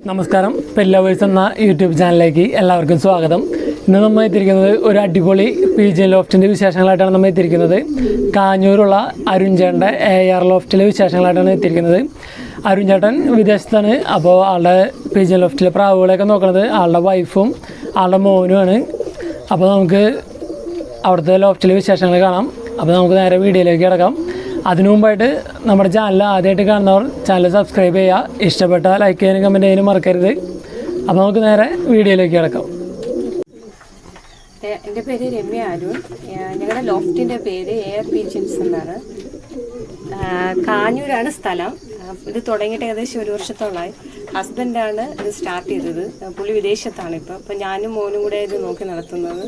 നമസ്കാരം, പെല്ലവേഴ്സ് എന്ന യൂട്യൂബ് ചാനലിലേക്ക് എല്ലാവർക്കും സ്വാഗതം. ഇന്ന് നമ്മൾ എത്തിയിരിക്കുന്നത് ഒരു അടിപൊളി PG ലോഫ്റ്റിൻ്റെ വിശേഷങ്ങളായിട്ടാണ് നമ്മൾ എത്തിയിരിക്കുന്നത്. കാഞ്ഞൂരുള്ള അരുൺചേട്ടൻ്റെ AR ലോഫ്റ്റിലെ വിശേഷങ്ങളായിട്ടാണ് എത്തിയിരിക്കുന്നത്. അരുൺചേട്ടൻ വിദേശത്താണ്. അപ്പോൾ ആളുടെ PG ലോഫ്റ്റിലെ പ്രാവുകളെയൊക്കെ നോക്കുന്നത് ആളുടെ വൈഫും ആളുടെ മോനുമാണ്. അപ്പോൾ നമുക്ക് അവിടുത്തെ ലോഫ്റ്റിലെ വിശേഷങ്ങൾ കാണാം. അപ്പോൾ നമുക്ക് നേരെ വീഡിയോയിലേക്ക് കിടക്കാം. അതിനു മുമ്പായിട്ട് നമ്മുടെ ചാനൽ ആദ്യമായിട്ട് കാണുന്നവർ ചാനൽ സബ്സ്ക്രൈബ് ചെയ്യുക, ഇഷ്ടപ്പെട്ട ലൈക്ക് ചെയ്യാനും കമൻറ്റ് ചെയ്യാനും മറക്കരുത്. അപ്പോൾ നമുക്ക് നേരെ വീഡിയോയിലേക്ക് കിടക്കാം. എൻ്റെ പേര് രമ്യ അരുൺ. ഞങ്ങളുടെ ലോഫ്റ്റിൻ്റെ പേര് AR പീജൻസ് എന്നാണ്. കാഞ്ഞൂരാണ് സ്ഥലം. ഇത് തുടങ്ങിയിട്ട് ഏകദേശം 1 വർഷത്തോളമായി. ഹസ്ബൻഡാണ് ഇത് സ്റ്റാർട്ട് ചെയ്തത്. പുള്ളി വിദേശത്താണ് ഇപ്പം. അപ്പം ഞാനും മോനും കൂടെ ഇത് നോക്കി നടത്തുന്നത്.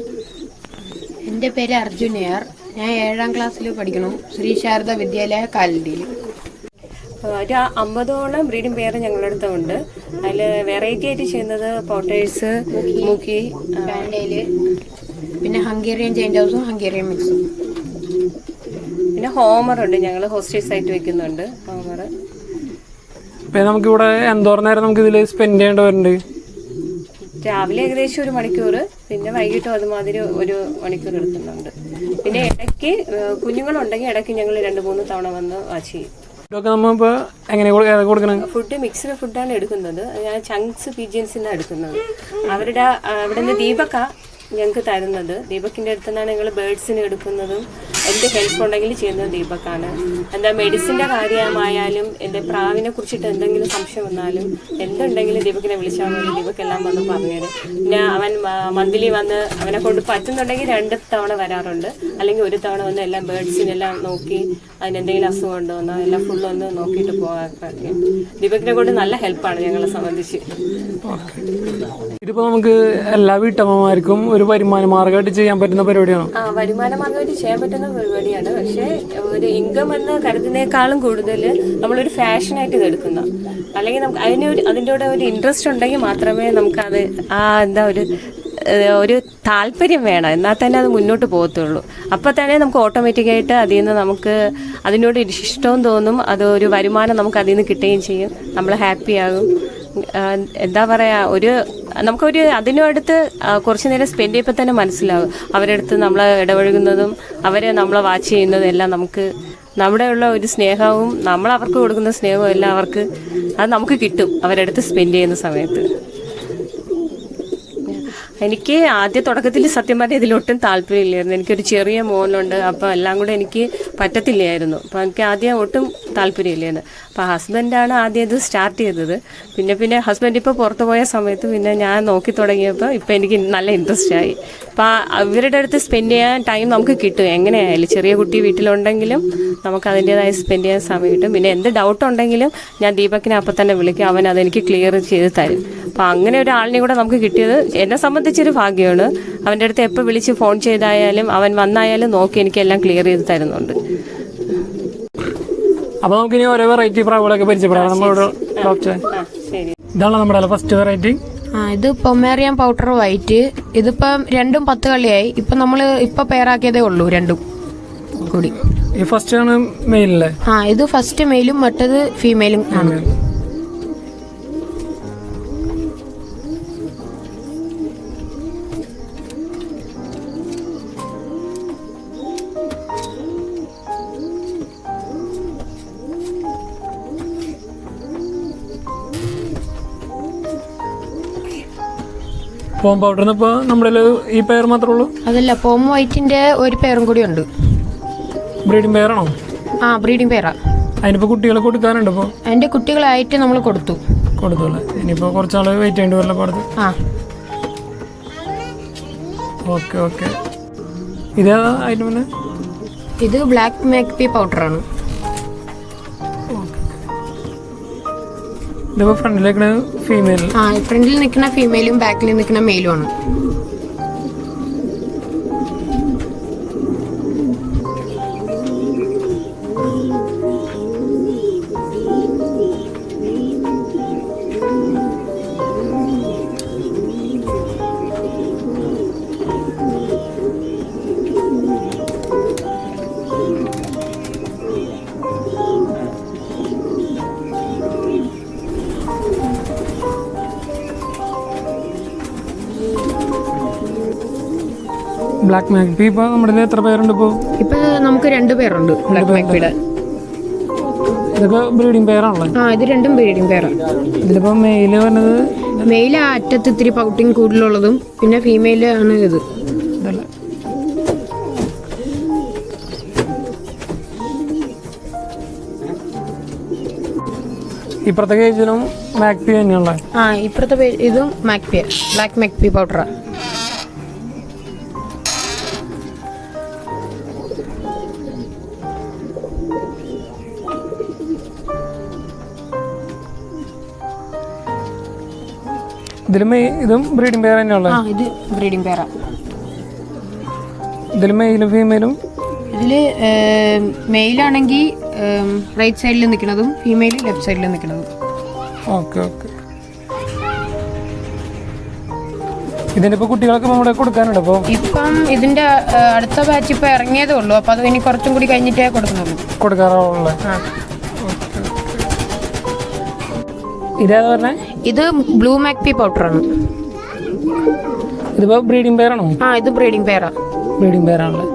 എൻ്റെ പേര് അർജുൻ AR. ഞാൻ 7ാം ക്ലാസ്സിൽ പഠിക്കണം. ശ്രീ ശാരദ വിദ്യാലയ കാലടിയിൽ. ഒരു 50ഓളം ബ്രീഡിംഗ് പെയർ ഞങ്ങളുടെ അടുത്തുണ്ട്. അതിൽ വെറൈറ്റി ആയിട്ട് ചെയ്യുന്നത് പോട്ടേഴ്സ്, മുക്കി, പാൻഡയില്, പിന്നെ ഹംഗേറിയൻ ചെയിൻറ്റ് ഹൗസും ഹംഗേറിയൻ മിക്സും. പിന്നെ ഹോമർ ഉണ്ട്. ഞങ്ങൾ ഹോസ്റ്റേഴ്സ് ആയിട്ട് വെക്കുന്നുണ്ട് ഹോമർ. പിന്നെ നമുക്കിവിടെ എന്തോരം നേരം നമുക്ക് ഇതിൽ സ്പെൻഡ് ചെയ്യേണ്ടി വരുന്നുണ്ട്? രാവിലെ ഏകദേശം 1 മണിക്കൂർ, പിന്നെ വൈകിട്ടും അതുമാതിരി 1 മണിക്കൂർ എടുക്കുന്നുണ്ട്. പിന്നെ ഇടയ്ക്ക് കുഞ്ഞുങ്ങളുണ്ടെങ്കിൽ ഇടയ്ക്ക് ഞങ്ങൾ 2-3 തവണ വന്ന് വാച്ച് ചെയ്യും. ഇതൊക്കെ നമ്മളിപ്പോൾ എങ്ങനെ കൊടുക്കണം? ഫുഡ് മിക്സ്ഡ് ഫുഡാണ് എടുക്കുന്നത്. ഞാൻ ചങ്ക്സ് പീജിയൻസിനാണ് എടുക്കുന്നത്. അവിടെ നിന്ന് ദീപക്ക ഞങ്ങൾക്ക് തരുന്നത്. ദീപക്കിൻ്റെ അടുത്ത് നിന്നാണ് ഞങ്ങൾ ബേർഡ്സിന് എടുക്കുന്നതും എന്ത് ഹെൽപ്പ് ഉണ്ടെങ്കിൽ ചെയ്യുന്നത് ദീപക്കാണ്. എന്താ മെഡിസിൻ്റെ കാര്യമായാലും എൻ്റെ പ്രാവിനെ കുറിച്ചിട്ട് എന്തെങ്കിലും സംശയം വന്നാലും എന്തുണ്ടെങ്കിലും ദീപക്കിനെ വിളിച്ചാൽ മതി. ദീപക്ക് എല്ലാം വന്ന് പറഞ്ഞുതരും. പിന്നെ അവൻ മന്ത്ലി വന്ന് അവനെ കൊണ്ട് പറ്റുന്നുണ്ടെങ്കിൽ 2 തവണ വരാറുണ്ട്. അല്ലെങ്കിൽ 1 തവണ വന്ന് എല്ലാം ബേർഡ്സിനെല്ലാം നോക്കി അതിനെന്തെങ്കിലും അസുഖം ഉണ്ടോ എന്നോ എല്ലാം ഫുള്ളൊന്ന് നോക്കിയിട്ട് പോകാൻ ദീപക്കിനെ കൊണ്ട് നല്ല ഹെൽപ്പാണ് ഞങ്ങളെ സംബന്ധിച്ച്. ഇതിപ്പോൾ നമുക്ക് എല്ലാ വീട്ടമ്മമാർക്കും ഒരു വരുമാന മാർഗമായിട്ട് ചെയ്യാൻ പറ്റുന്ന പരിപാടിയാണോ? വരുമാന മാർഗമായിട്ട് ചെയ്യാൻ പറ്റുന്ന പരിപാടിയാണ്. പക്ഷേ ഒരു ഇൻകം എന്ന് കരുതുന്നേക്കാളും കൂടുതൽ നമ്മളൊരു ഫാഷനായിട്ട് ഇത് എടുക്കുന്ന, അല്ലെങ്കിൽ നമുക്ക് അതിൻ്റെ കൂടെ ഒരു ഇൻട്രസ്റ്റ് ഉണ്ടെങ്കിൽ മാത്രമേ നമുക്കത് ഒരു താല്പര്യം വേണം. എന്നാൽ തന്നെ അത് മുന്നോട്ട് പോകത്തുള്ളൂ. അപ്പോൾ തന്നെ നമുക്ക് ഓട്ടോമാറ്റിക്കായിട്ട് അതിൽ നിന്ന് നമുക്ക് അതിനോട് ഇഷ്ടവും തോന്നും. അതൊരു വരുമാനം നമുക്ക് അതിൽ നിന്ന് കിട്ടുകയും ചെയ്യും. നമ്മൾ ഹാപ്പിയാകും. എന്താ പറയുക, നമുക്കൊരു അതിനടുത്ത് കുറച്ച് നേരം സ്പെൻഡ് ചെയ്യുമ്പോൾ തന്നെ മനസ്സിലാവും. അവരുടെ അടുത്ത് നമ്മൾ ഇടപഴകുന്നതും അവരെ നമ്മളെ വാച്ച് ചെയ്യുന്നതും എല്ലാം നമുക്ക് നമ്മുടെ ഉള്ള ഒരു സ്നേഹവും നമ്മൾ അവർക്ക് കൊടുക്കുന്ന സ്നേഹവും എല്ലാം അവർക്ക് അത് നമുക്ക് കിട്ടും അവരുടെ അടുത്ത് സ്പെൻഡ് ചെയ്യുന്ന സമയത്ത്. എനിക്ക് ആദ്യ തുടക്കത്തിൽ സത്യം പറഞ്ഞാൽ ഇതിലൊട്ടും താല്പര്യമില്ലായിരുന്നു. എനിക്കൊരു ചെറിയ മോനുണ്ട്. അപ്പോൾ എല്ലാം കൂടെ എനിക്ക് പറ്റത്തില്ലായിരുന്നു. അപ്പോൾ എനിക്ക് ആദ്യം ഒട്ടും താല്പര്യമില്ലായിരുന്നു. അപ്പോൾ ഹസ്ബൻഡാണ് ആദ്യം ഇത് സ്റ്റാർട്ട് ചെയ്തത്. പിന്നെ ഹസ്ബൻഡ് ഇപ്പോൾ പുറത്ത് പോയ സമയത്ത് പിന്നെ ഞാൻ നോക്കി തുടങ്ങിയപ്പോൾ ഇപ്പോൾ എനിക്ക് നല്ല ഇൻട്രസ്റ്റ് ആയി. അപ്പോൾ ഇവരുടെ അടുത്ത് സ്പെൻഡ് ചെയ്യാൻ ടൈം നമുക്ക് കിട്ടും. എങ്ങനെയായാലും ചെറിയ കുട്ടി വീട്ടിലുണ്ടെങ്കിലും നമുക്ക് അതിൻ്റേതായ സ്പെൻഡ് ചെയ്യാൻ സമയം കിട്ടും. പിന്നെ എന്ത് ഡൗട്ട് ഉണ്ടെങ്കിലും ഞാൻ ദീപക്കിനെ അപ്പം തന്നെ വിളിക്കും. അവൻ അതെനിക്ക് ക്ലിയർ ചെയ്ത് തരും. അപ്പോൾ അങ്ങനെ ഒരാളിനെ കൂടെ നമുക്ക് കിട്ടിയത് എന്നെ സംബന്ധിച്ചൊരു ഭാഗ്യമാണ്. അവൻ്റെ അടുത്ത് എപ്പോൾ വിളിച്ച് ഫോൺ ചെയ്തായാലും അവൻ വന്നായാലും നോക്കി എനിക്കെല്ലാം ക്ലിയർ ചെയ്ത് തരുന്നുണ്ട്. അപ്പോൾ നമുക്കിനി ഓരോ വെറൈറ്റി പ്രാവുകളൊക്കെ പരിചയപ്പെടാം. നമ്മളിവിടെ ഇതാണ് നമ്മുടെ ഫസ്റ്റ് വെറൈറ്റി. ഇത് പൊമേറിയൻ പൗഡർ വൈറ്റ്. ഇതിപ്പം 2ഉം 10 കളിയായി. ഇപ്പം നമ്മൾ ഇപ്പം പെയറാക്കിയതേ ഉള്ളൂ 2ഉം കൂടി. ഈ ഫസ്റ്റ് ആണ് മെയിലല്ലേ? ഇത് ഫസ്റ്റ് മെയിലും മറ്റത് ഫീമെയിലും ആണ്. പോം പൗഡറിന് ഇപ്പോൾ നമ്മുടെ ഈ പെയർ മാത്രമേ ഉള്ളൂ? അതല്ല, പോം വൈറ്റിന്റെ ഒരു പെയറും കൂടി ഉണ്ട്. ബ്രീഡിംഗ് പെയറാണോ? ബ്രീഡിംഗ് പെയറാ. അതിനിപ്പോൾ കുട്ടികളെ കൊടുക്കാനുണ്ട്? ഇപ്പോൾ അതിന്റെ കുട്ടികളായിട്ട് നമ്മൾ കൊടുത്തോളെ. ഇനിയിപ്പോൾ കുറച്ചാൾ വെയിറ്റ് ചെയ്യേണ്ടി വരില്ല പാടത്ത്? ഓക്കെ. ഇതേതാ അതിന്? ഇത് ബ്ലാക്ക് മേക്പി പൗഡറാണ്. ഇതിപ്പോൾ ഫ്രണ്ടിൽ ഫീമെയിൽ? ഫ്രണ്ടിൽ നിൽക്കുന്ന ഫീമെയിലും ബാക്കിൽ നിൽക്കുന്ന മെയിലും ആണ്. ബ്ലാക്ക് മാക്പി ഇപ്പോൾ നമ്മുടെ എത്ര പേരുണ്ട് ഇപ്പോൾ? ഇപ്പൊ നമുക്ക് 2 പേരുണ്ട് ബ്ലാക്ക് മാക്പിയുടെ. ഇതൊക്കെ ബ്രീഡിംഗ് പെയറാണല്ലോ. ഇത് രണ്ടും ബ്രീഡിംഗ് പെയറാണ്. ഇതിലിപ്പോൾ മെയില് വരുന്നത് മെയിൽ ആ അറ്റത്ത് ഇത്തിരി പൗട്ടിങ് കൂടുതലുള്ളതും പിന്നെ ഫീമെയിൽ ആണ് ഇത്. ഇതല്ല. ഇപ്പുറത്തെ കേജിലും മാക്പി തന്നെയുള്ള. ഇപ്പുറത്തെ ഇതും മാക്പി, ബ്ലാക്ക് മാക്പി പൗഡറാ. ഇതും ബ്രീഡിംഗ് പെയർ തന്നെയുള്ള. ഇത് ബ്രീഡിംഗ് പെയറാ. ഇതിൽ മെയിലും ഫീമെയിലും. ഇതില് മെയിലാണെങ്കിൽ റൈറ്റ് സൈഡിൽ നിൽക്കുന്നതും ഫീമെയിൽ ലെഫ്റ്റ് സൈഡിൽ നിൽക്കുന്നതും. Okay okay. ഇതിനിപ്പോൾ കുട്ടികളൊക്കെ നമ്മുടെ കൊടുക്കാനുണ്ട്. അപ്പോൾ ഇപ്പം ഇതിന്റെ അടുത്ത ബാച്ച് ഇപ്പം ഇറങ്ങിയതേ ഉള്ളൂ. അപ്പം അത് ഇനി കുറച്ചും കൂടി കഴിഞ്ഞിട്ടേ കൊടുക്കാറുള്ളൂ. ഇതേതാ പറഞ്ഞേ? ഇത് ബ്ലൂ മാക്പി പൗഡറാണ്. ഇതിപ്പോൾ ബ്രീഡിംഗ് പെയറാണോ? ഇത് ബ്രീഡിംഗ് പെയറാ. ബ്രീഡിംഗ് പെയറാണല്ലേ.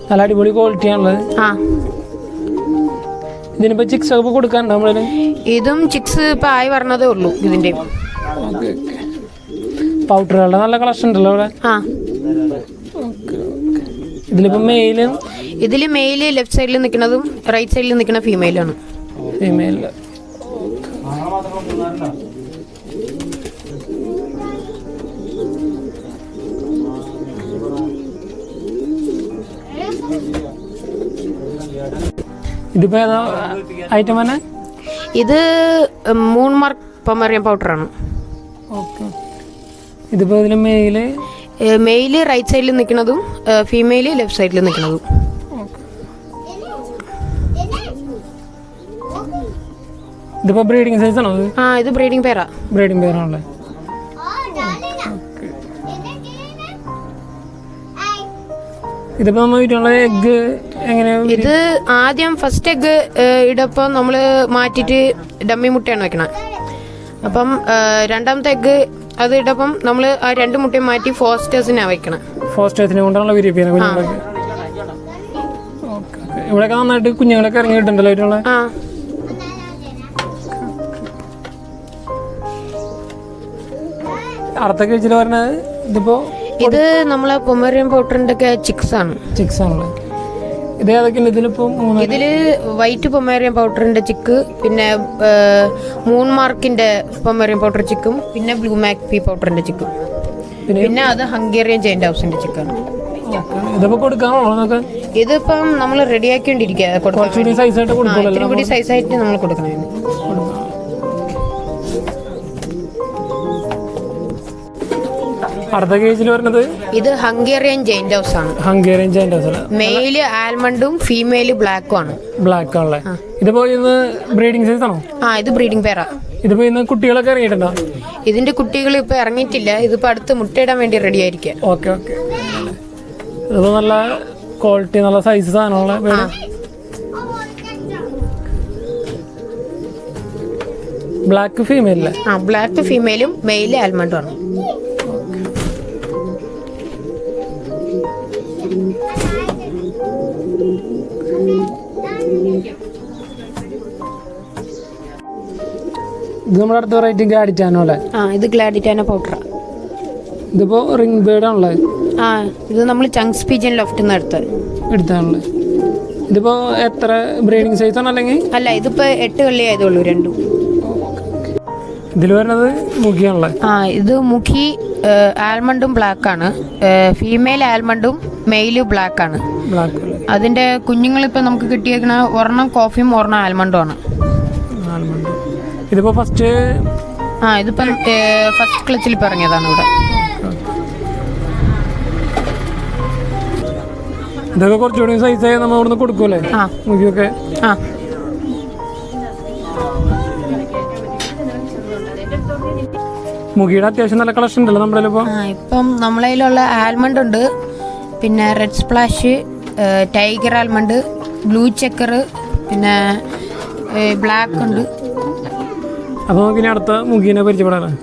നല്ല അടിപൊളി ക്വാളിറ്റി ആണുള്ളത്. ഇതിനിപ്പോൾ ചിക്സ് ഒക്കെ കൊടുക്കാനുണ്ടോ നമ്മള്? ഇതും ചിക്സ് ഇപ്പം ആയി പറഞ്ഞതേ ഉള്ളൂ. ഇതിന്റെ പൗഡറുകളുടെ നല്ല കളക്ഷൻ ഉണ്ടല്ലോ അവിടെ. ഇതിലിപ്പോൾ മെയിലും. ഇതിൽ മെയില് ലെഫ്റ്റ് സൈഡിൽ നിൽക്കുന്നതും റൈറ്റ് സൈഡിൽ നിൽക്കുന്ന ഫീമെയിലാണ്. ഫീമെയിൽ. ഇതിപ്പോ ഏതാ ഐറ്റം തന്നെ? ഇത് മൂൺ മാർക്ക് പൊമേറിയൻ പൗഡറാണ്. ഓക്കെ. ഇതിപ്പോ ഇതിൽ മെയില് റൈറ്റ് സൈഡിൽ നിൽക്കുന്നതും ഫീമെയില് ലെഫ്റ്റ് സൈഡിൽ നിൽക്കുന്നതും. ഇതിപ്പോ ബ്രീഡിംഗ് സൈസ് ആണോ? ഇത് ബ്രീഡിംഗ് പെയറാ. ബ്രീഡിംഗ് പെയറാണല്ലേ. ഇതിപ്പോ നമ്മൾ വീട്ടിലുള്ള എഗ്ഗ് എങ്ങനെയാണ്? ഇത് ആദ്യം ഫസ്റ്റ് എഗ്ഗ് ഇടപ്പം നമ്മൾ മാറ്റിയിട്ട് ഡമ്മി മുട്ടയാണ് വെക്കണം. അപ്പം രണ്ടാമത്തെ എഗ്ഗ് അത് ഇടപ്പം നമ്മൾ ആ 2 മുട്ടയും മാറ്റി ഫോസ്റ്റേഴ്സിനാണ് വെക്കണം. ഫോസ്റ്റേഴ്സിനെ കൊണ്ടാണല്ലോ വിരിയിപ്പിക്കുന്നത് കുഞ്ഞുങ്ങളൊക്കെ. ഇവിടെയൊക്കെ നന്നായിട്ട് കുഞ്ഞുങ്ങളൊക്കെ ഇറങ്ങിയിട്ടുണ്ടല്ലോ വീട്ടിലുള്ള. അടുത്ത കേജിൽ പറഞ്ഞത് ഇതിപ്പോ ഇത് നമ്മളെ പൊമേറിയൻ പൗഡറിന്റെ ഒക്കെ ചിക്സ് ആണല്ലോ. ഇത് ഏതൊക്കെയുണ്ട് ഇതിലിപ്പോ? ഇതില് വൈറ്റ് പൊമേറിയൻ പൗഡറിന്റെ ചിക്ക്, പിന്നെ മൂൺ മാർക്കിന്റെ പൊമേറിയൻ പൗഡർ ചിക്കും, പിന്നെ ബ്ലൂ മാക്പി പൗഡറിന്റെ ചിക്കും, പിന്നെ അത് ഹംഗേറിയൻ ജെയിന്റ് ഹൗസിന്റെ ചിക്കാണ്. ഇതിപ്പോ കൊടുക്കാനുള്ളൂ. ഇതിപ്പം നമ്മൾ റെഡിയാക്കിക്കൊണ്ടിരിക്കുക. കുറച്ചുകൂടി സൈസായിട്ട് നമ്മൾ കൊടുക്കണേ. അടുത്ത കേജിൽ വരുന്നത് ഇത് ഹംഗേറിയൻ ജെയിന്റ് ഹൗസ് ആണ്. Hungarian giant house. മെയില് ആൽമണ്ടും ഫീമെയില് ബ്ലാക്കും ആണ്. ബ്ലാക്ക് ആണല്ലേ. ഇതിപ്പോ ഇന്ന് ബ്രീഡിംഗ് സൈസ് ആണോ? ഇത് ബ്രീഡിംഗ് പെയറാ. ഇതിപ്പോ ഇന്ന് കുട്ടികളൊക്കെ ഇറങ്ങിയിട്ടുണ്ടോ? ഇതിന്റെ കുട്ടികൾ ഇപ്പൊ ഇറങ്ങിയിട്ടില്ല. ഇതിപ്പോ അടുത്ത് മുട്ടയിടാൻ വേണ്ടി റെഡി ആയിരിക്കും. Okay okay. ഇതിപ്പോ നല്ല ക്വാളിറ്റി നല്ല സൈസ് സാധനമുള്ള ബ്ലാക്ക് ഫീമെയിലല്ലേ? ബ്ലാക്ക് ഫീമെയിലും മെയില് ആൽമണ്ടും ആണ്. ഇത് നമ്മുടെ അടുത്ത വെറൈറ്റി ഗ്ലാഡിറ്റാനോ അല്ലേ? ഇത് ഗ്ലാഡിറ്റാനോ പൗഡറാ. ഇതിപ്പോ റിംഗ് ബേർഡ് ആണല്ലേ? ഇത് നമ്മൾ ചങ്ക്സ് പീജിയൻ ലോഫ്റ്റിൽ നിന്ന് എടുത്താണല്ലേ. ഇതിപ്പോ എത്ര ബ്രീഡിംഗ് സൈസ് ആണ്? അല്ലെങ്കിൽ അല്ല, ഇതിപ്പോ 8 കള്ളി ആയതുള്ളൂ രണ്ടും. ഇതിൽ വരുന്നത് മുഖിയാണല്ലേ? ഇത് മുഖി ആൽമണ്ടും ബ്ലാക്ക് ആണ്. ഫീമെയിൽ ആൽമണ്ടും മെയില് ബ്ലാക്ക് ആണ്. അതിന്റെ കുഞ്ഞുങ്ങളിപ്പോ നമുക്ക് കിട്ടിയേക്കണ ഒരെണ്ണം കോഫിയും ഒരെണ്ണം ആൽമണ്ടും ആണ്. ഇതിപ്പോ ഫസ്റ്റ് ഇതിപ്പം ഫസ്റ്റ് ക്ലച്ചിൽ പറഞ്ഞതാണ് ഇവിടെ. ഇതൊക്കെ കുറച്ചുകൂടി സൈസായി നമ്മൾ ഇവിടുന്ന് കൊടുക്കൂലേ മുഖിയൊക്കെ? മുഖിയുടെ അത്യാവശ്യം നല്ല കളക്ഷൻ ഉണ്ടല്ലോ നമ്മുടെ. ഇപ്പം നമ്മളതിലുള്ള ആൽമണ്ട് ഉണ്ട്, പിന്നെ red splash, tiger almond, blue checker, പിന്നെ ബ്ലാക്ക് ഉണ്ട്. അപ്പോൾ നമുക്ക് ഇനി അടുത്ത മുഖീനെ പരിചയപ്പെടാം.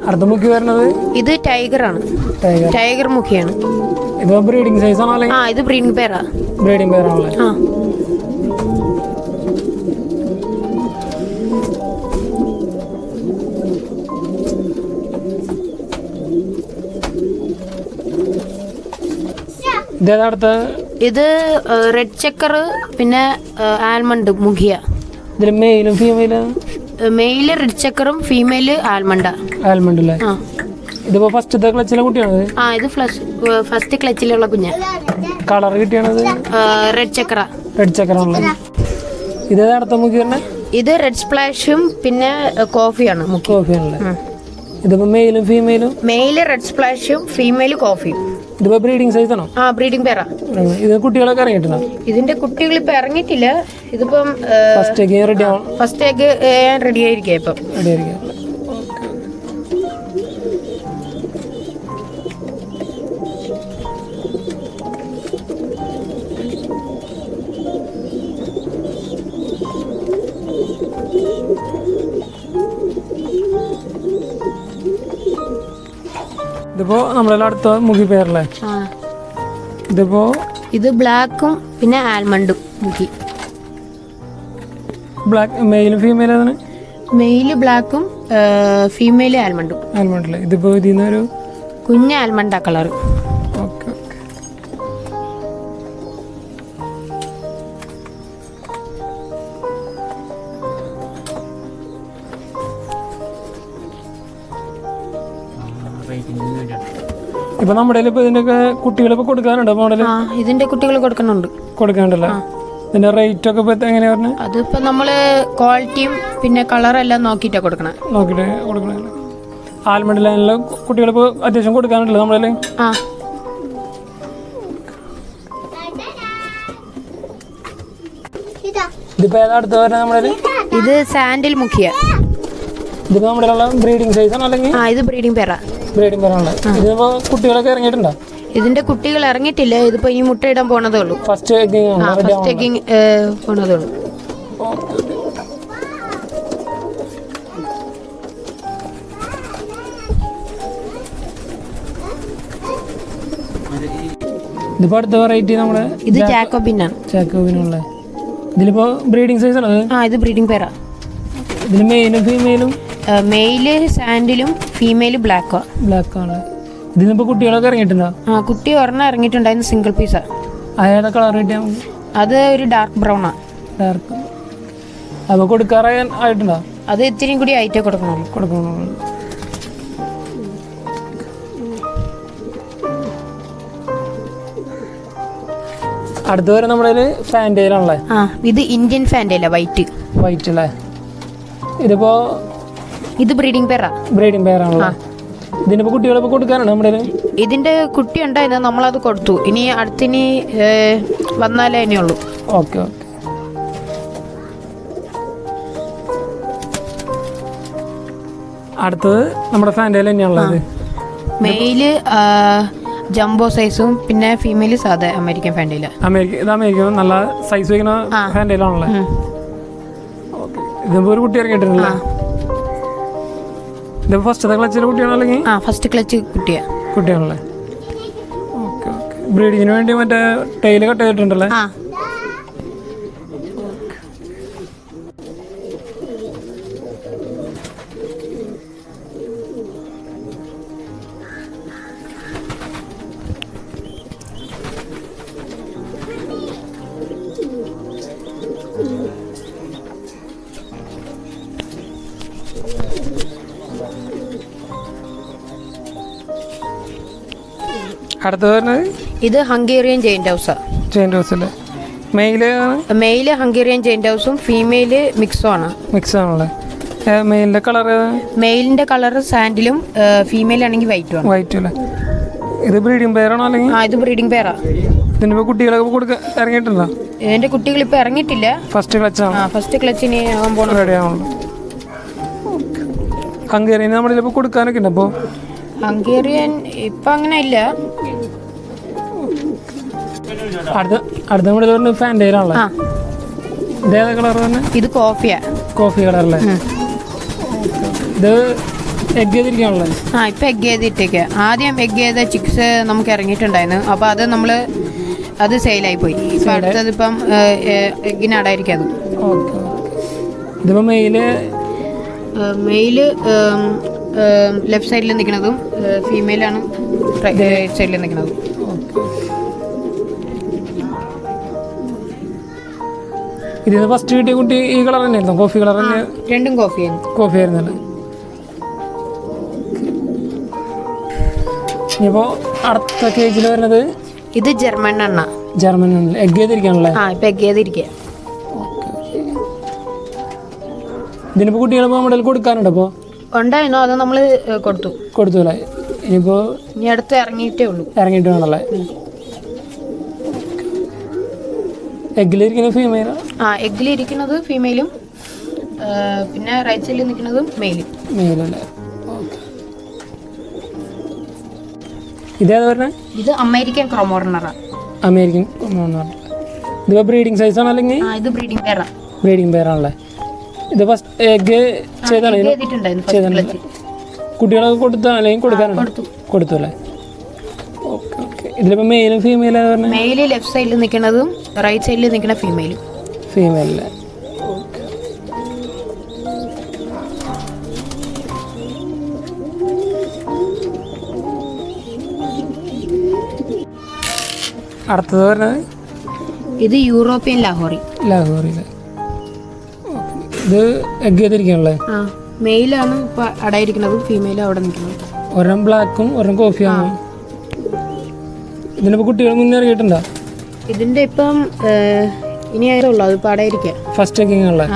അടുത്ത മുഖി വരുന്നത് ഇത് ടൈഗറാണ്. ടൈഗർ. ടൈഗർ മുഖിയാണ്. ഇത് ബ്രീഡിംഗ് സൈസ് ആണോ അല്ലെങ്കിൽ ഇത് ബ്രീഡിംഗ് പേരാ. ബ്രീഡിംഗ് പേരാണല്ലേ? ആ ഇതേതാ അടുത്ത? ഇത് റെഡ് ചെക്കർ പിന്നെ ആൽമണ്ട് മുഖിയ. ഇതിൽ മെയിലും ഫീമെയിലും? മെയില് റെഡ് ചെക്കറും ഫീമെയില് ആൽമണ്ട. ആൽമണ്ട് അല്ലേ? ആ ഇതിപ്പോ ഫസ്റ്റത്തെ ക്ലച്ചിലെ കുട്ടിയാണത്? ഇത് ഫസ്റ്റ് ക്ലച്ചിലുള്ള കുഞ്ഞ. കളർ കിട്ടിയാണത്? റെഡ് ചെക്കറ. റെഡ് ചക്കറാണല്ലേ? ഇതേതാ അടുത്ത മുഖി തന്നെ? ഇത് റെഡ് സ്പ്ലാഷും പിന്നെ കോഫിയാണ് മുഖി. കോഫിയാണല്ലേ? ഇതിപ്പോ മെയിലും ഫീമെയിലും? മെയില് റെഡ് സ്പ്ലാഷും ഫീമെയില് കോഫിയും. ഇതിപ്പോ ബ്രീഡിംഗ് സൈസ് ആണോ? ബ്രീഡിംഗ് പേരാ. ഇത് കുട്ടികളൊക്കെ ഇറങ്ങിയിട്ടുണ്ടോ? ഇതിന്റെ കുട്ടികൾ ഇപ്പൊ ഇറങ്ങിയിട്ടില്ല. ഇതിപ്പം ഫസ്റ്റ് എഗ് റെഡി ആവും. ഫസ്റ്റ് എഗ് റെഡി ആയിരിക്കാം ഇപ്പം. റെഡി ആയിരിക്കാം. ഇതിപ്പോ നമ്മളെ അടുത്ത മുഖി പേരല്ലേ? ഇതിപ്പോ ഇത് ബ്ലാക്കും പിന്നെ ആൽമണ്ടും മുഖി. ബ്ലാക്ക് മെയിലും ഫീമെയിലും ഏതാണ്? മെയില് ബ്ലാക്കും ഫീമെയില് ആൽമണ്ടും. ആൽമണ്ട് അല്ലേ? ഇതിപ്പോ ഇതിന്നൊരു കുഞ്ഞ ആൽമണ്ടാ കളർ. Okay okay. ഇപ്പൊ നമ്മുടെ ഇപ്പൊ ഇതിന്റെയൊക്കെ കുട്ടികളിപ്പോ കൊടുക്കാനുണ്ടോ മോഡല്? ഇതിന്റെ കുട്ടികൾ കൊടുക്കുന്നുണ്ട്. കൊടുക്കാനുണ്ടല്ലോ. ഇതിന്റെ റേറ്റ് ഒക്കെ ഇപ്പൊ എങ്ങനെയാ പറഞ്ഞത്? അതിപ്പോ നമ്മള് ക്വാളിറ്റിയും പിന്നെ കളറെല്ലാം നോക്കിയിട്ടാ കൊടുക്കണേ. നോക്കിട്ട് കൊടുക്കണേ. ആൽമണ്ട് ലൈനില് കുട്ടികളിപ്പോ അത്യാവശ്യം കൊടുക്കാനുണ്ടല്ലോ നമ്മുടെ? ഇതിപ്പോ ഏതാ അടുത്ത വരുന്നത് നമ്മുടെ? ഇത് സാൻഡിൽ മുഖിയ. ഇതിപ്പോ നമ്മുടെ ബ്രീഡിംഗ് സൈസ് ആണോ അല്ലെങ്കിൽ? ഇത് ബ്രീഡിംഗ് പേരാ. ബ്രീഡിംഗ് പേരാണല്ലേ? ഇതിപ്പോ കുട്ടികളൊക്കെ ഇറങ്ങിയിട്ടുണ്ടോ? ഇതിന്റെ കുട്ടികൾ ഇറങ്ങിയിട്ടില്ല. ഇതിപ്പോ ഇനി മുട്ടയിടാൻ പോണതേ ഉള്ളൂ. ഫസ്റ്റ് എഗ്ഗിങ് പോണതേ ഉള്ളൂ. ഇതിപ്പോ അടുത്ത വെറൈറ്റി നമ്മുടെ ഇത് ജാക്കോബിനാണ്. ജാക്കോബിനുള്ള. ഇതിലിപ്പോ ബ്രീഡിംഗ് സൈസ് ആണോ? ഇത് ബ്രീഡിംഗ് പേരാ. ഇതിന് മെയിലും ഫീമെയിലും? മെയില് സാൻഡിലും ഫീമെയില് ബ്ലാക്കാ. ബ്ലാക്ക് ആണ്. ഇതിനിപ്പോ കുട്ടികളൊക്കെ ഇറങ്ങിയിട്ടുണ്ടോ? കുട്ടി ഒരെണ്ണം ഇറങ്ങിയിട്ടുണ്ടായിരുന്നു. സിംഗിൾ പീസാ. അയാളുടെ കളർ കിട്ടിയാ? അത് ഒരു ഡാർക്ക് ബ്രൗണാ. ഡാർക്ക്. അപ്പൊ കൊടുക്കാറായിട്ടുണ്ടോ? അത് ഇത്തിരിയും കൂടി ആയിട്ടേ കൊടുക്കണുള്ളൂ. കൊടുക്കണുള്ളൂ. അടുത്ത വരെ നമ്മുടെ ഫാൻറ്റയിലാണല്ലേ? ഇത് ഇന്ത്യൻ ഫാൻറ്റയില വൈറ്റ്. വൈറ്റ് അല്ലേ? ഇതിപ്പോ ഇത് ബ്രീഡിംഗ് പേരാ. ബ്രീഡിംഗ് പേരാണല്ലോ. ഇതിനിപ്പോ കുട്ടികളിപ്പോ കൊടുക്കാനാണ് നമ്മുടെ? ഇതിന്റെ കുട്ടി ഉണ്ടായിരുന്നു. നമ്മളത് കൊടുത്തു. ഇനി അടുത്തിനി വന്നാലേ ഇനിയുള്ളൂ. Okay okay. അടുത്തത് നമ്മുടെ ഫാൻറ്റയിൽ തന്നെയാണുള്ളത്. മെയില് ജംബോ സൈസും പിന്നെ ഫീമെയില് സാധാ അമേരിക്കൻ ഫാൻറ്റയില. ഇത് അമേരിക്കൻ നല്ല സൈസ് വയ്ക്കുന്ന ഫാൻറ്റയിലാണല്ലേ? ഓക്കെ. ഇതിപ്പോ ഒരു കുട്ടി ഇറങ്ങിയിട്ടുണ്ടല്ലേ? ഇത് ഫസ്റ്റ് ക്ലച്ചിലെ കുട്ടിയാണോ അല്ലെങ്കിൽ? ഫസ്റ്റ് ക്ലച്ച് കുട്ടിയാണല്ലേ? Okay okay. ബ്രീഡിങ്ങിന് വേണ്ടി മറ്റേ ടൈല് കട്ട് ചെയ്തിട്ടുണ്ടല്ലേ? അടുത്ത് വരുന്നത് ഇത് ഹംഗേറിയൻ ജെയിന്റ് ഹൗസാ. ജെയിന്റ് ഹൗസ് അല്ലേ? മെയില് ഹംഗേറിയൻ ജെയിന്റ് ഹൗസും ഫീമെയില് മിക്സും ആണ്. മിക്സ് ആണല്ലേ? മെയിലിന്റെ കളർ? മെയിലിന്റെ കളർ സാൻഡിലും ഫീമെയിൽ ആണെങ്കിൽ വൈറ്റും ആണ്. വൈറ്റ് അല്ലേ? ഇത് ബ്രീഡിംഗ് പെയറാണോ അല്ലെങ്കിൽ? ഇത് ബ്രീഡിംഗ് പെയറാ. ഇതിനിപ്പോ കുട്ടികളൊക്കെ ഇറങ്ങിയിട്ടുണ്ടോ? ഇതിന്റെ കുട്ടികൾ ഇപ്പൊ ഇറങ്ങിയിട്ടില്ല. ഫസ്റ്റ് ക്ലച്ചാണ്. ഫസ്റ്റ് ക്ലച്ചിന് റെഡി ആണല്ലോ. ഹംഗേറിയൻ നമ്മളിപ്പോ കൊടുക്കാനൊക്കെ ഉണ്ട്. അപ്പോ ഹംഗേറിയൻ ഇപ്പൊ അങ്ങനെ ഇല്ല. അടുത്ത നമ്മുടെ ഫാൻറ്റയിലാണല്ലോ. ഇതേതാ കളർ തന്നെ? ഇത് കോഫിയാ. കോഫി കളറല്ലേ? ഇത് എഗ് ചെയ്തിരിക്കാനുള്ളത്. ഇപ്പം എഗ് ചെയ്തിട്ടേക്ക്. ആദ്യം എഗ് ചെയ്ത ചിക്സ് നമുക്ക് ഇറങ്ങിയിട്ടുണ്ടായിരുന്നു. അപ്പോൾ അത് സെയിലായി പോയി. ഇപ്പം അടുത്തത് ഇപ്പം എഗ്ഗിനടായിരിക്കും അത്. ഓക്കെ. ഇതിപ്പോൾ മെയില് ലെഫ്റ്റ് സൈഡിൽ നിൽക്കുന്നതും ഫീമെയിലാണ് റൈറ്റ് സൈഡിൽ നിൽക്കുന്നതും. ഇതിന് ഫസ്റ്റ് കിട്ടിയ കുട്ടി ഈ കളർ തന്നെയായിരുന്നു, കോഫി കളർ തന്നെ? രണ്ടും കോഫിയായിരുന്നു. കോഫി ആയിരുന്നല്ലേ. ഇനിയിപ്പോൾ അടുത്ത കേജിൽ വരുന്നത് ഇത് ജർമ്മൻ എണ്ണ. ജർമ്മൻ എഗ് ചെയ്തിരിക്കാണല്ലേ? ഇപ്പം എഗ് ചെയ്തിരിക്കുക. ഇതിനിപ്പോൾ കുട്ടികൾ നമ്മുടെ കൊടുക്കാനുണ്ട്? അപ്പോൾ ഉണ്ടായിരുന്നു, അത് നമ്മൾ കൊടുത്തു അല്ലേ? ഇനിയിപ്പോൾ ഇനി അടുത്ത് ഇറങ്ങിയിട്ടേ ഉള്ളൂ. ഇറങ്ങിയിട്ട് വേണമല്ലേ? എഗ്ഗിലിരിക്കുന്ന ഫീമെയിലാ? എഗ്ഗിലിരിക്കുന്നത് ഫീമെയിലും പിന്നെ റൈറ്റ് സൈഡിൽ നിൽക്കുന്നതും മെയിലല്ലേ? ഓക്കെ. ഇതേതാ പറഞ്ഞത്? ഇത് അമേരിക്കൻ ക്രോമോർണറാണ്. അമേരിക്കൻ ക്രോമോർണർ. ഇതിപ്പോൾ ബ്രീഡിംഗ് സൈസാണോ അല്ലെങ്കിൽ? ഇത് ബ്രീഡിംഗ് പെയറാണ്. ബ്രീഡിംഗ് പെയറാണല്ലേ? ഇത് ഫസ്റ്റ് എഗ് ചെയ്താണ് കുട്ടികളൊക്കെ കൊടുത്താൽ അല്ലെങ്കിൽ കൊടുത്തു അല്ലേ? Okay okay. ഇതിലിപ്പോൾ മെയിലും ഫീമെയിലും പറഞ്ഞാൽ? മെയില് ലെഫ്റ്റ് സൈഡിൽ നിൽക്കുന്നതും റൈറ്റ് സൈഡിൽ നിൽക്കുന്ന ഫീമെയിലും. ഫീമെയിലല്ലേ? ഓക്കെ. അടുത്തത് പറഞ്ഞത് ഇത് യൂറോപ്യൻ ലാഹോറി. ഇത് എഗ് ചെയ്തിരിക്കണല്ലേ? മെയിലാണ് ഇപ്പൊ അടയിരിക്കുന്നതും ഫീമെയിലും അവിടെ നിൽക്കുന്നത്. ഒരെണ്ണം ബ്ലാക്കും ഒരെണ്ണം കോഫിയാണ്. ഇതിനിപ്പോൾ കുട്ടികൾ മുന്നേ ഇറങ്ങിയിട്ടുണ്ടോ? ഇതിന്റെ ഇപ്പം ഇനി ആയിട്ടുള്ളൂ, അതിപ്പോ അടയിരിക്കുക. ഫസ്റ്റ് എഗ്ഗിങ് ഉള്ളത്.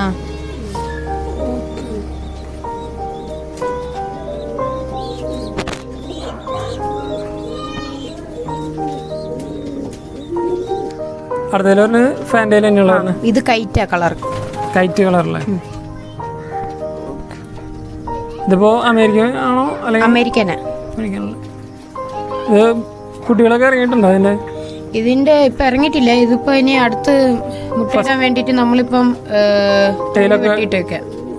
അടുത്തതിൽ പറഞ്ഞ് ഫാൻറ്റയിൽ തന്നെയുള്ളതാണ്. ഇത് കൈറ്റ് കളറല്ലേ? ഇതിപ്പോൾ അമേരിക്കൻ ആണോ അല്ലെങ്കിൽ? അമേരിക്കനാ. ഇത് കുട്ടികളൊക്കെ ഇറങ്ങിയിട്ടുണ്ടോ അതിൻ്റെ? ഇതിന്റെ ഇപ്പൊ ഇറങ്ങിയിട്ടില്ല. ഇതിപ്പോ ഇനി അടുത്ത് മുട്ടയിടാൻ വേണ്ടിട്ട് നമ്മളിപ്പം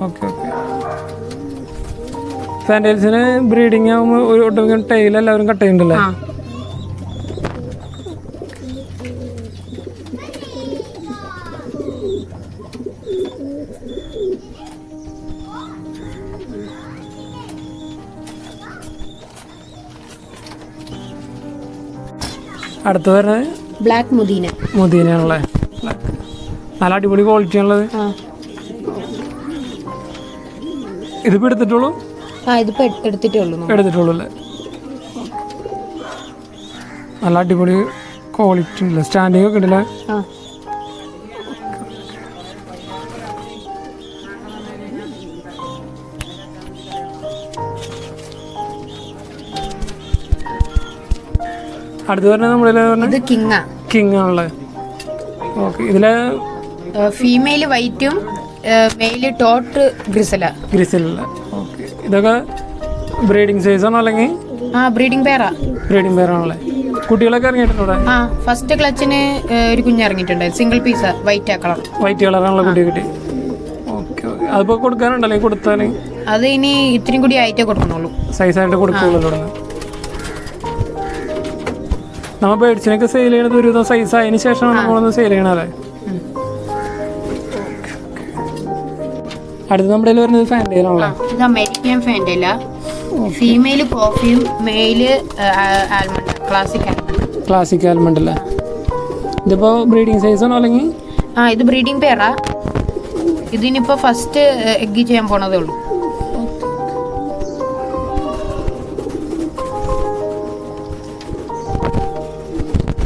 ഓക്കെ ഓക്കെ. ഫാൻറ്റൈൽസിന് ബ്രീഡിങ് ആകുമ്പോൾ ഒരു ഒട്ടും ടൈൽ എല്ലാവരും കട്ട് ചെയ്യുന്നുണ്ടല്ലേ? അടുത്ത് വരുന്നത് ബ്ലാക്ക് മുദീനയാണല്ലേ? നല്ല അടിപൊളി ക്വാളിറ്റി ആണുള്ളത്. ഇതിപ്പോൾ എടുത്തിട്ടുള്ളൂ അല്ലേ? നല്ല അടിപൊളി ക്വാളിറ്റി ഉണ്ടല്ലേ? സ്റ്റാൻഡിങ് ഒക്കെ ഉണ്ടല്ലേ? അടുത്ത് പറഞ്ഞാൽ നമ്മളിത് കിങ് ആണല്ലേ? ഓക്കെ. ഇതിലെ ഫീമെയിൽ വൈറ്റും മെയില് ടോട്ട് ഗ്രിസല. ഓക്കെ. ഇതൊക്കെ ബ്രീഡിംഗ് സൈസ് ആണോ അല്ലെങ്കിൽ? ബ്രീഡിംഗ് പെയറാണല്ലേ? കുട്ടികളൊക്കെ ഇറങ്ങിയിട്ടുണ്ടോ? ഫസ്റ്റ് ക്ലച്ചിന് ഒരു കുഞ്ഞ് ഇറങ്ങിയിട്ടുണ്ട്, സിംഗിൾ പീസ് വൈറ്റ് കളറാണല്ലോ കുട്ടി കിട്ടി. Okay okay. അതിപ്പോൾ കൊടുക്കാനുണ്ടല്ലേ? കൊടുത്താൽ അത് ഇനി ഇത്രയും കൂടി ആയിട്ടേ കൊടുക്കണുള്ളൂ, സൈസായിട്ട് കൊടുക്കുള്ളൂ. നമ്മൾ ബേഡ്സിനൊക്കെ സെയിൽ ചെയ്യണത് ഒരു സൈസ് അതിന് ശേഷമാണ് നമ്മളൊന്ന് സെയിൽ ചെയ്യണല്ലേ? അടുത്ത് നമ്മുടെ വരുന്നത് ഫാൻറ്റയിലാണല്ലോ? ഇത് അമേരിക്കൻ ഫാൻറ്റയില. ഫീമെയിൽ കോഫിയും മെയില് ആൽമണ്ട്, ക്ലാസിക് ആൽമണ്ട് അല്ലേ? ഇതിപ്പോൾ ബ്രീഡിംഗ് സൈസ് ആണോ അല്ലെങ്കിൽ? ഇത് ബ്രീഡിംഗ് പെയറാ. ഇതിനിപ്പോൾ ഫസ്റ്റ് എഗ്ഗ് ചെയ്യാൻ പോണതേ ഉള്ളൂ.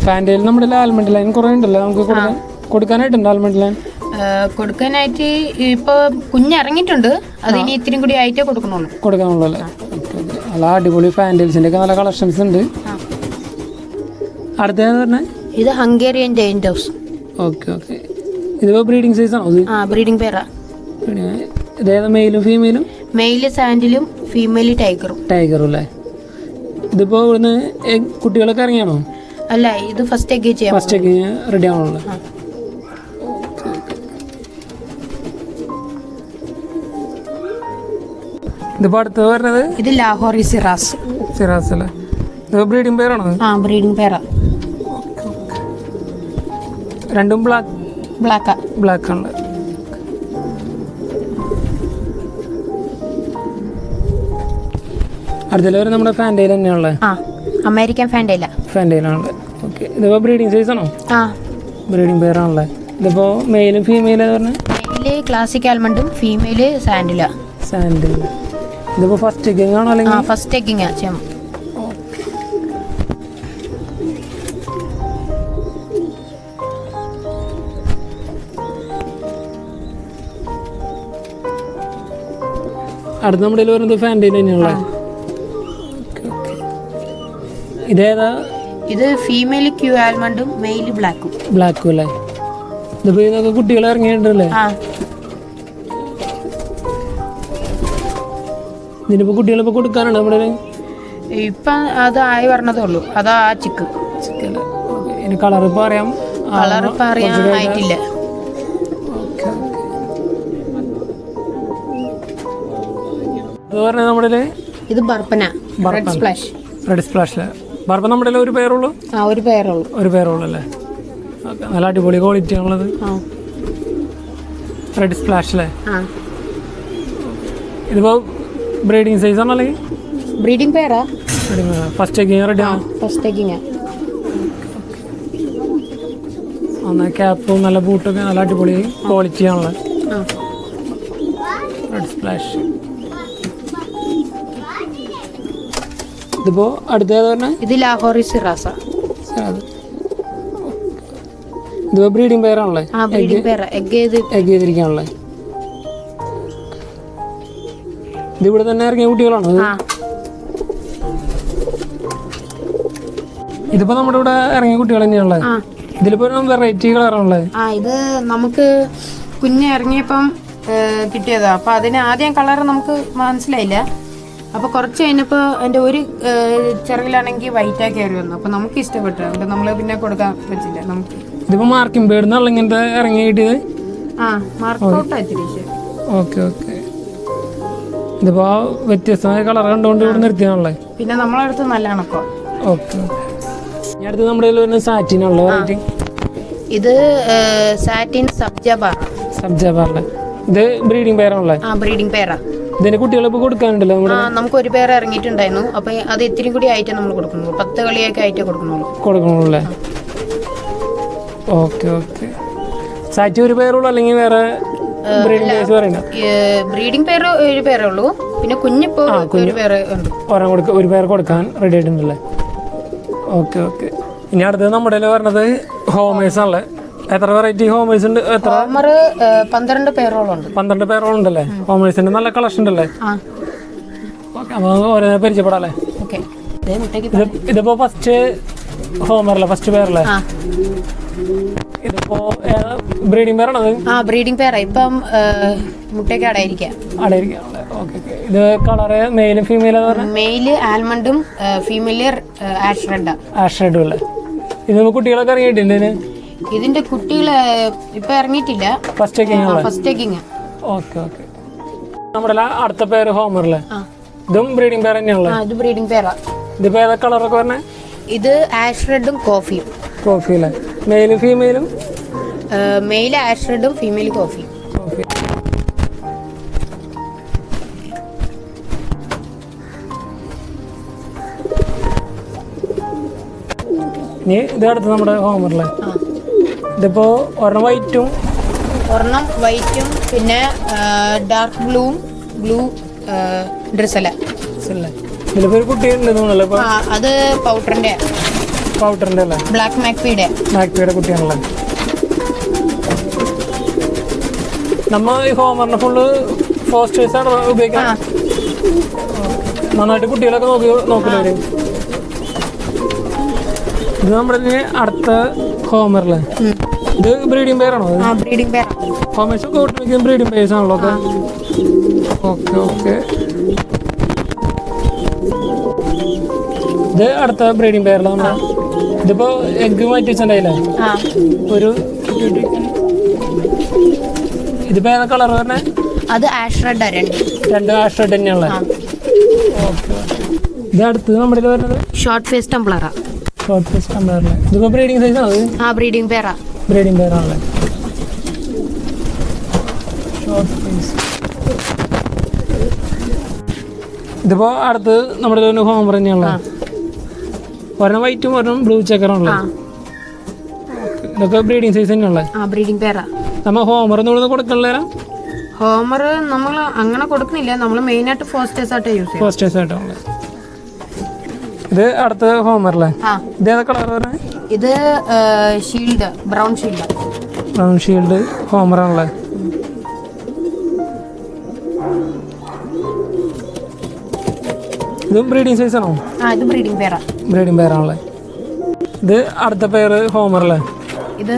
ഫാൻറ്റയിൽ നമ്മുടെ ആൽമണ്ട് ലൈൻ കുറേ ഉണ്ടല്ലോ, നമുക്ക് കൊടുക്കാനായിട്ടുണ്ട്. ആൽമണ്ട് ലൈൻ കൊടുക്കാനായിട്ട് ഇപ്പൊ കുഞ്ഞിറങ്ങിയിട്ടുണ്ട്, അതിന് ഇത്തിരി കൂടി ആയിട്ടേ കൊടുക്കാനുള്ളൂ അല്ലേ? നല്ല അടിപൊളി ഫാൻറ്റയിൽസിന്റെ ഒക്കെ നല്ല കളക്ഷൻസ് ഉണ്ട്. അടുത്തതെന്ന് പറഞ്ഞാൽ ഇത് Hungarian giant house. Okay okay. ഇതിപ്പോ ബ്രീഡിംഗ് സൈസ് ആണോ? ബ്രീഡിംഗ് പെയറാ. ഇതേതാ മെയിലും ഫീമെയിലും? മെയില് സാൻഡിലും ഫീമെയില് ടൈഗറും അല്ലേ? ഇതിപ്പോ ഇവിടുന്ന് കുട്ടികളൊക്കെ ഇറങ്ങിയാണോ? അല്ല, ഇത് ഫസ്റ്റ് എഗ് റെഡി ആണല്ലോ. ഇതിപ്പോൾ അടുത്ത് വരുന്നത് ഇത് ലാഹോറി സിറാസ്. സിറാസ് അല്ലേ? ഇത് ബ്രീഡിംഗ് പെയറാണോ? ആ ബ്രീഡിംഗ് പെയറാ. രണ്ടും ബ്ലാക്കാ. ബ്ലാക്ക് ആണ്. അടുത്തതിൽ വരെ നമ്മുടെ ഫാൻഡയിൽ തന്നെയാണല്ലേ? ആ അമേരിക്കൻ ഫാൻഡയില. ഫാൻഡയിലാണല്ലേ? ഓക്കെ. ഇതിപ്പോൾ ബ്രീഡിംഗ് സൈസ് ആണോ? ആ ബ്രീഡിംഗ് പെയറാണല്ലേ? ഇതിപ്പോൾ മെയിലും ഫീമെയിലും പറഞ്ഞാൽ മെയില് ക്ലാസിക് ആൽമണ്ടും ഫീമെയില് സാൻഡില. സാൻഡിൽ. ഇതിപ്പോൾ ഫസ്റ്റ് എഗ്ഗിങ് ആണോ അല്ലെങ്കിൽ? ഫസ്റ്റ് എഗ്ഗിങ്ങാ. അടുത്ത നമ്മുടെ വരുന്നത് ഫാൻഡയിൽ തന്നെയാണല്ലേ? ഇതേതാ? ഇത് ഫീമെയിൽ ക്യൂ ആൽമണ്ടും മെയില് ബ്ലാക്കും. ബ്ലാക്കും അല്ലേ? ഇതിപ്പോൾ ഇതൊക്കെ കുട്ടികൾ ഇറങ്ങിയിട്ടുണ്ടല്ലേ? ആ ഇതിനിപ്പോൾ കുട്ടികളിപ്പോൾ കൊടുക്കാനാണ് നമ്മുടെ ഇപ്പം അത് ആയി പറഞ്ഞതേ ഉള്ളൂ. അതാ ആ ചിക്ക്. ചിക്കൻ. ഓക്കെ. ഇനി കളർ ഇപ്പോൾ അറിയാം? കളർ ഇപ്പം അറിയാൻ ആയിട്ടില്ല. ഇത് പറഞ്ഞാൽ നമ്മുടെ ഇത് ബർപ്പന. Red splash. റെഡ് സ്പ്ലാഷില് ബർപ്പ നമ്മുടെ ഒരു പേരുള്ളൂ? ആ ഒരു പേരുള്ളൂ. ഒരു പേരുള്ളൂ അല്ലേ? ഓക്കെ. നല്ല അടിപൊളി ക്വാളിറ്റി ആണുള്ളത്. റെഡ് സ്പ്ലാഷിലെ ഇതിപ്പോൾ ബ്രീഡിങ് സൈസ് ആണോ അല്ലെങ്കിൽ? ബ്രീഡിംഗ് പെയറാ. ഫസ്റ്റ് എഗ്ഗിങ് റെഡി ആണ്? ഫസ്റ്റ് എഗ്ഗിങ്ങാ. എന്നാൽ ക്യാപ്പും നല്ല ബൂട്ടൊക്കെ നല്ല അടിപൊളി ക്വാളിറ്റി ആണുള്ളത്. Red splash. ഇതിപ്പോൾ അടുത്തേത് പറഞ്ഞാൽ? ഇത് ലാഹോറി സിറാസ. ഇതിപ്പോൾ ബ്രീഡിംഗ് പെയറാണല്ലേ? ആ ബ്രീഡിംഗ് പെയറാ. എഗ് ചെയ്തിരിക്കാണല്ലേ? ഇതിവിടെ തന്നെ ഇറങ്ങിയ കുട്ടികളാണോ? ഇതിപ്പോ നമ്മുടെ ഇവിടെ ഇറങ്ങിയ കുട്ടികൾ തന്നെയാണല്ലേ? ഇതിലിപ്പോ വെറൈറ്റി കളറാണല്ലേ? ആ ഇത് നമുക്ക് കുഞ്ഞ് ഇറങ്ങിയപ്പം കിട്ടിയതാ. അപ്പൊ അതിന് ആദ്യം കളർ നമുക്ക് മനസ്സിലായില്ല. അപ്പൊ കുറച്ച് കഴിഞ്ഞപ്പോ എന്റെ ഒരു ചെറുകിലാണെങ്കിൽ വൈറ്റാ കയറി വന്നു. അപ്പൊ നമുക്ക് ഇഷ്ടപ്പെട്ടു. അതുകൊണ്ട് നമ്മള് പിന്നെ കൊടുക്കാൻ പറ്റില്ല. നമുക്ക് ഇതിപ്പോ മാർക്കിംഗ് പേടുന്നുള്ള ഇങ്ങനത്തെ ഇറങ്ങി കിട്ടിയത്? ആ മാർക്ക് ഔട്ട് ആയിട്ടില്ല. Okay okay. ഇതിപ്പോ വ്യത്യസ്തമായ കളർ കണ്ടുകൊണ്ട് ഇവിടെ നിർത്തിയാണല്ലേ? പിന്നെ നമ്മളടുത്ത് നല്ലതാണ് ഇപ്പൊ. Okay okay. ഇനി അടുത്ത് നമ്മുടെ കയ്യിൽ സാറ്റിനുള്ള വെറൈറ്റി. ഇത് സാറ്റിൻ സബ്ജാബാറിലെ. ഇത് ബ്രീഡിംഗ് പെയറാണല്ലേ? ആ ബ്രീഡിംഗ് പെയറാ. ഇതിന് കുട്ടികളിപ്പോൾ കൊടുക്കാനുണ്ടല്ലോ? നമുക്ക് ഒരു പേര് ഇറങ്ങിയിട്ടുണ്ടായിരുന്നു. അപ്പൊ അത് ഇത്തിരി കൂടി ആയിട്ട് നമ്മൾ കൊടുക്കുന്നുള്ളൂ. 10 കളിയൊക്കെ ആയിട്ടേ കൊടുക്കുന്നുള്ളൂ അല്ലേ? Okay okay. സാറ്റി ഒരു പേരുള്ളൂ അല്ലെങ്കിൽ വേറെ ബ്രീഡിംഗ് പേഴ്സ് പറയുന്നത്? ബ്രീഡിംഗ് പേര് ഒരു പേരേ ഉള്ളൂ. പിന്നെ കുഞ്ഞിപ്പോ ഒരു പേര് ഉണ്ട്. ഒരു പേര് കൊടുക്കാൻ റെഡി ആയിട്ടുണ്ടല്ലേ? Okay okay. ഇനി അടുത്തത് നമ്മുടെ പറഞ്ഞത് ഹോമേഴ്സ് ആണല്ലേ? എത്ര വെറൈറ്റി ഹോമേഴ്സ് ഉണ്ട്? എത്ര? 12 പേരോളം ഉണ്ട്. 12 പേരോളം ഉണ്ടല്ലേ? ഹോമേഴ്സിന്റെ നല്ല കളക്ഷൻ ഉണ്ടല്ലേ? അപ്പോൾ ഓരോ പരിചയപ്പെടാല്ലേ? ഇതിപ്പോ ഫസ്റ്റ് ഹോമറല്ലേ? ഫസ്റ്റ് പേരല്ലേ? ഇതിപ്പോ ബ്രീഡിംഗ് പെയറാണോ? ബ്രീഡിംഗ് പെയറാ. ഇപ്പം മുട്ടയ്ക്ക് അടയിരിക്കാം. ഓക്കെ. ഇത് കളറ് മെയിലും ഫീമെയിലും? മെയില് ആൽമണ്ടും ഫീമെയില് ആഷ് റെഡും അല്ലേ? ഇത് കുട്ടികളൊക്കെ ഇറങ്ങിയിട്ടില്ല? ഇതിന്റെ കുട്ടികള് ഇപ്പൊ ഇറങ്ങിയിട്ടില്ല. First egging. Okay okay. നമ്മുടെ അടുത്ത പേര് ഹോമറല്ലേ? ഇതും ബ്രീഡിംഗ് പെയർ തന്നെയാണല്ലോ? ഇത് ബ്രീഡിംഗ് പെയറാ. ഇതിപ്പോ ഏതാ കളറൊക്കെ പറഞ്ഞേ? ഇത് ആഷ് റെഡും കോഫി അല്ലേ? മെയിലും ഫീമെയിലും? മെയില് ആഷ് റെഡും ഫീമെയില് കോഫി. ഇനി ഇത് അടുത്ത് നമ്മുടെ ഹോമറല്ലേ? ഇതിപ്പോ ഒരെണ്ണം വൈറ്റും പിന്നെ ഡാർക്ക് ബ്ലൂ ഡ്രസ്സല്ല. ഇതിലിപ്പോ ഒരു കുട്ടിയുണ്ട് തോന്നുന്നല്ലോ? അത് പൗഡറിന്റെ അല്ലേ? ബ്ലാക്ക് മാക്പിയുടെ കുട്ടിയാണല്ലേ? നമ്മ ഈ ഹോമറിനെ ഫുള്ള് ഫോസ്റ്റേഴ്സ് ആണ് ഉപയോഗിക്കുന്നത്. നന്നായിട്ട് കുട്ടികളൊക്കെ നോക്കില്ല. ഇത് നമ്മുടെ അടുത്ത ഹോമറല്ലേ? ഇത് ബ്രീഡിംഗ് പെയറാണോ? Breeding pair. ഹോമേഴ്സ് ഒക്കെ ഒട്ടുമിക്ക ബ്രീഡിംഗ് പെയർസ് ആണല്ലോ? Okay okay. ഇത് അടുത്ത ബ്രീഡിംഗ് പെയറില്ല നമ്മുടെ? ഇതിപ്പോ എഗ് മാറ്റി വെച്ചിട്ടുണ്ടായില്ലേ? ഇതിപ്പോ ഏതാ കളർ പറഞ്ഞേ? അത് ആഷ് റെഡ് രണ്ട് ആഷ് റെഡ് തന്നെയാണല്ലേ? ഓക്കെ. ഇത് അടുത്ത് നമ്മുടെ ഇതിൽ വരുന്നത് ഷോർട്ട് ഫേസ് ടംബ്ലറാ. ഷോർട്ട് ഫേസ് ടംബ്ലറല്ലേ? ഇതിപ്പോൾ ബ്രീഡിംഗ് സൈസ് ആണ്? ബ്രീഡിംഗ് പേരാ. ബ്രീഡിംഗ് പേരാണല്ലേ? Short face. ഇതിപ്പോൾ അടുത്ത് നമ്മുടെ ഇതിൽ ഹോമർ തന്നെയാണല്ലോ? ഒരെണ്ണം വൈറ്റും ഒരെണ്ണം ബ്ലൂ ചെക്കറാണല്ലോ? ഇതൊക്കെ ബ്രീഡിംഗ് സൈസ് തന്നെയാണല്ലേ? ബ്രീഡിംഗ് പേരാ. നമ്മൾ ഹോമർ ഒന്നും കൊടുക്കണില്ല? ഹോമർ നമ്മൾ അങ്ങനെ കൊടുക്കുന്നില്ല, നമ്മൾ മെയിനായിട്ട് ഫോസ്റ്റേഴ്സ് ആയിട്ട് യൂസ് ചെയ്യും. ഫോസ്റ്റേഴ്സ് ആയിട്ടാണല്ലേ? ഇത് അടുത്ത ഹോമറല്ലേ? ഇത് ഏതാ കളർ വരുന്നത്? ഇത് shield, brown shield. Brown shield ഹോമറാണല്ലേ? ഇതും ബ്രീഡിംഗ് സൈസ് ആണോ? ഇത് ബ്രീഡിംഗ് പേരാ. ബ്രീഡിംഗ് പേരാണല്ലേ? ഇത് അടുത്ത പേര് ഹോമറല്ലേ? ഇത്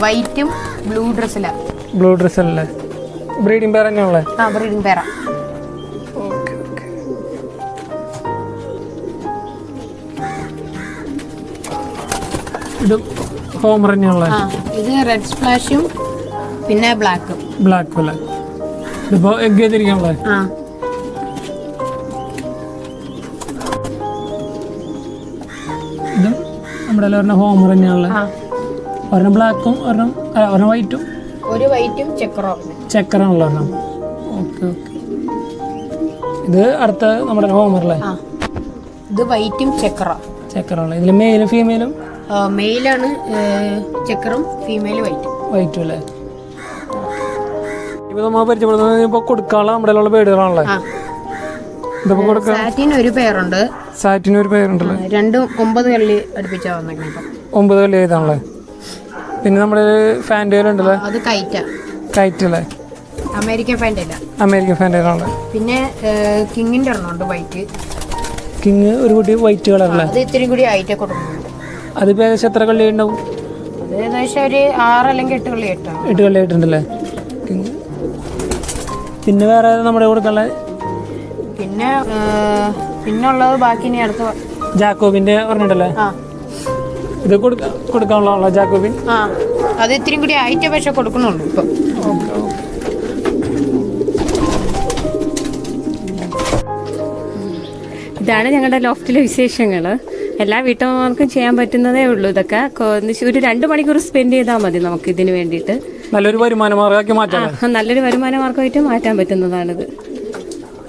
വൈറ്റും ബ്ലൂ ഡ്രസ്സിലാ. ബ്ലൂ ഡ്രസ് അല്ലേ? ബ്രീഡിംഗ് പേർ തന്നെയാണല്ലേ? ബ്രീഡിംഗ് പേരാ. Okay okay. ഇത് ഹോമർ തന്നെയാണല്ലേ? ഇത് റെഡ് സ്പ്ലാഷും പിന്നെ ബ്ലാക്കും. ബ്ലാക്കും അല്ലേ? ഇതിപ്പോൾ എഗ് ചെയ്തിരിക്കാണല്ലേ? ഇതും നമ്മുടെ ഒരെണ്ണം ഹോമർ തന്നെയാണല്ലേ? ഒരെണ്ണം ബ്ലാക്കും ഒരെണ്ണം വൈറ്റും. ഒരു വൈറ്റും ചെക്കറാണല്ലോ ഒരെണ്ണം? Okay okay. ഇത് അടുത്ത നമ്മുടെ ഹോമറല്ലേ? ഇത് വൈറ്റും ചെക്കറാണല്ലേ? ഇതിൽ മെയിലും ഫീമെയിലും? മെയിലാണ് ചെക്കറും, ഫീമെയിൽ വൈറ്റും അല്ലേ? ഇപ്പോൾ നമ്മൾ പരിചയപ്പെടുന്നത് ഇപ്പോൾ കൊടുക്കാനുള്ള നമ്മുടെ പേടുകളാണല്ലേ? ഇതിപ്പോൾ കൊടുക്കാം. സാറ്റിന് ഒരു പേരുണ്ട്. സാറ്റിന് ഒരു പേരുണ്ടല്ലേ? രണ്ടും 9 കള്ളി അടുപ്പിച്ചാ വന്നേക്കുന്നത്. 9 കള്ളി ഏതാണല്ലേ? പിന്നെ നമ്മുടെ ഫാൻഡേലുണ്ടല്ലേ? അത് കൈറ്റ് അല്ലേ? അമേരിക്കൻ ഫാൻഡേല. അമേരിക്കൻ ഫാൻഡേലാണല്ലേ? പിന്നെ കിങ്ങിന്റെ ഒരെണ്ണമുണ്ട് വൈറ്റ്. കിങ് ഒരു കുട്ടി വൈറ്റ് കളറല്ലേ? അത് ഇത്തിരി കൂടി ആയിട്ടേ കൊടുക്കുന്നുണ്ട്. അതിപ്പോൾ ഏകദേശം എത്ര കള്ളി ഉണ്ടാവും? അത് ഏകദേശം ഒരു 6 അല്ലെങ്കിൽ 8 കള്ളി 8 കള്ളി ആയിട്ടുണ്ടല്ലേ കിങ്? പിന്നെ വേറെ നമ്മുടെ കൊടുക്കാനുള്ള? പിന്നുള്ളത് ബാക്കി ഇനി അടുത്ത ജാക്കോബിന്റെ പറഞ്ഞിട്ടല്ലേ? ഇത് കൊടുക്കാനുള്ള ജാക്കോബിൻ? അത് ഇത്തിരി കൂടി ആയിട്ടേ പക്ഷെ കൊടുക്കുന്നുള്ളൂ ഇപ്പം. Okay okay. ഇതാണ് ഞങ്ങളുടെ ലോഫ്റ്റിലെ വിശേഷങ്ങൾ. എല്ലാ വീട്ടമ്മമാർക്കും ചെയ്യാൻ പറ്റുന്നതേ ഉള്ളൂ ഇതൊക്കെ. ഒരു 2 മണിക്കൂർ സ്പെൻഡ് ചെയ്താൽ മതി നമുക്ക് ഇതിന് വേണ്ടിയിട്ട്. നല്ലൊരു വരുമാന മാർഗ്ഗമാക്കി മാറ്റാം. നല്ലൊരു വരുമാന മാർഗ്ഗമായിട്ട് മാറ്റാൻ പറ്റുന്നതാണിത്.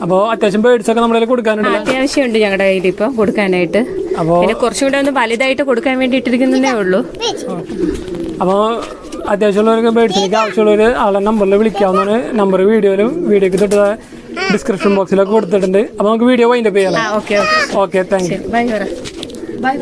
അപ്പോൾ അത്യാവശ്യം ബേഡ്സ് ഒക്കെ നമ്മുടെ കൊടുക്കാനുണ്ട്. അത്യാവശ്യമുണ്ട് ഞങ്ങളുടെ കയ്യിൽ ഇപ്പം കൊടുക്കാനായിട്ട്. പിന്നെ കുറച്ചും കൂടെ ഒന്ന് വലുതായിട്ട് കൊടുക്കാൻ വേണ്ടി ഇട്ടിരിക്കുന്നതേ ഉള്ളൂ. അപ്പോൾ അത്യാവശ്യമുള്ളവർക്ക് ബേഡ്സിലേക്ക് ആവശ്യമുള്ളവർ ആളെ നമ്പറിൽ വിളിക്കാവുന്നതാണ്. നമ്പർ വീഡിയോയ്ക്ക് തൊട്ട് ഡിസ്ക്രിപ്ഷൻ ബോക്സിലൊക്കെ കൊടുത്തിട്ടുണ്ട്. അപ്പോൾ നമുക്ക് വീഡിയോ വൈൻഡപ്പ് ചെയ്യാം. Okay okay thank you. By.